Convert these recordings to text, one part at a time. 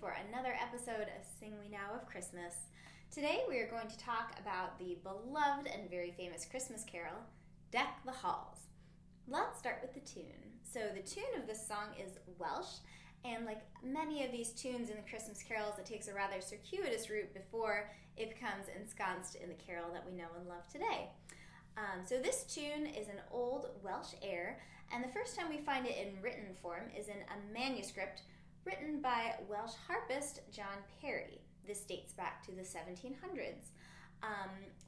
for another episode of Sing We Now of Christmas. Today we are going to talk about the beloved and very famous Christmas carol, Deck the Halls. Let's start with the tune. So the tune of this song is Welsh, and like many of these tunes in the Christmas carols, it takes a rather circuitous route before it becomes ensconced in the carol that we know and love today. So this tune is an old Welsh air, and the first time we find it in written form is in a manuscript written by Welsh harpist John Parry. This dates back to the 1700s.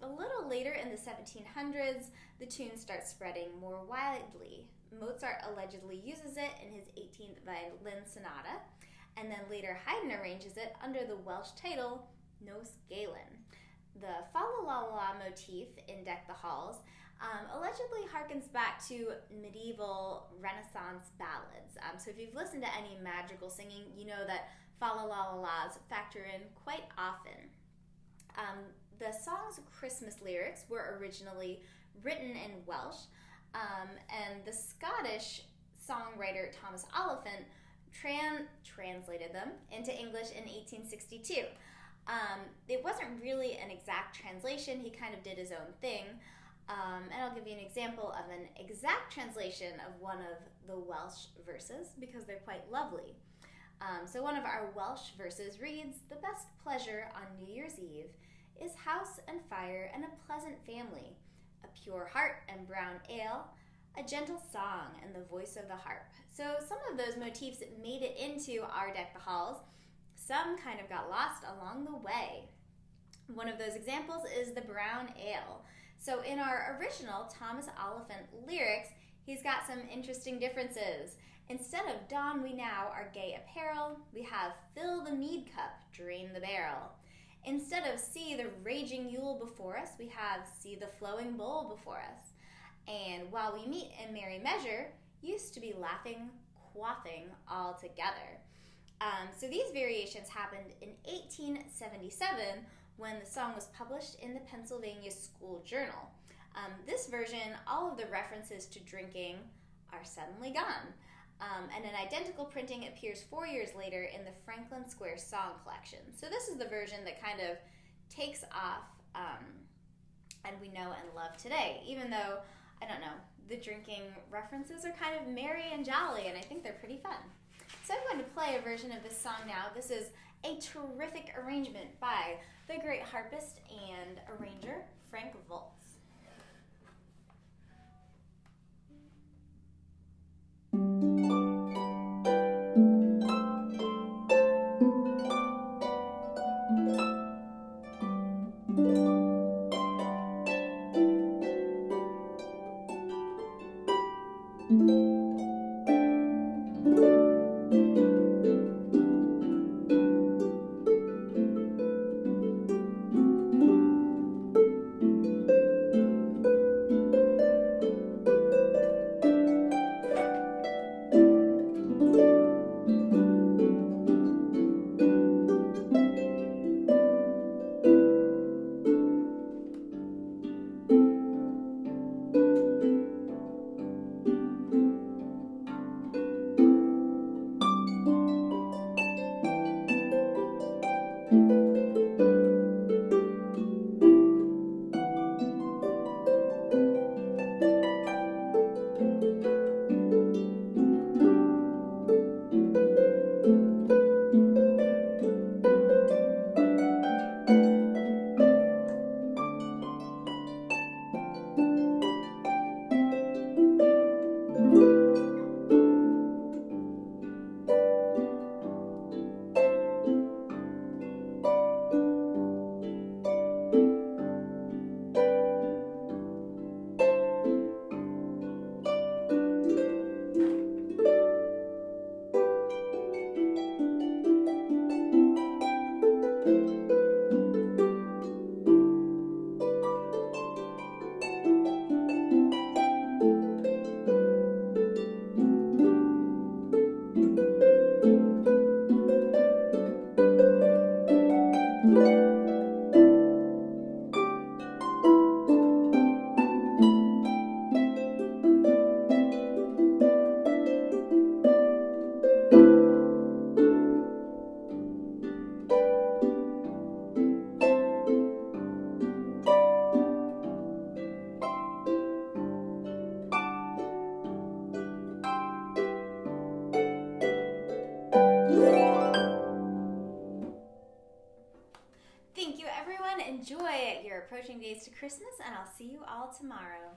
A little later in the 1700s, the tune starts spreading more widely. Mozart allegedly uses it in his 18th violin sonata, and then later Haydn arranges it under the Welsh title Nos Galen. The fa-la-la-la motif in Deck the Halls allegedly harkens back to medieval Renaissance ballads. So if you've listened to any magical singing, you know that fa-la-la-la-las factor in quite often. The song's Christmas lyrics were originally written in Welsh, and the Scottish songwriter Thomas Oliphant translated them into English in 1862. It wasn't really an exact translation. He kind of did his own thing. And I'll give you an example of an exact translation of one of the Welsh verses because they're quite lovely. So one of our Welsh verses reads, "The best pleasure on New Year's Eve is house and fire and a pleasant family, a pure heart and brown ale, a gentle song and the voice of the harp." So some of those motifs made it into our Deck the Halls. Some kind of got lost along the way. One of those examples is the brown ale. So in our original Thomas Oliphant lyrics, he's got some interesting differences. Instead of "Don we now our gay apparel," we have "Fill the mead cup, drain the barrel." Instead of "See the raging Yule before us," we have "See the flowing bowl before us." And "While we meet in merry measure," used to be "Laughing, quaffing all together." So these variations happened in 1877 when the song was published in the Pennsylvania School Journal. This version, all of the references to drinking are suddenly gone. And an identical printing appears 4 years later in the Franklin Square Song Collection. So this is the version that kind of takes off and we know and love today, even though, I don't know, the drinking references are kind of merry and jolly, and I think they're pretty fun. So I'm going to play a version of this song now. This is a terrific arrangement by the great harpist and arranger, Frank Volz. enjoy your approaching days to Christmas, and I'll see you all tomorrow.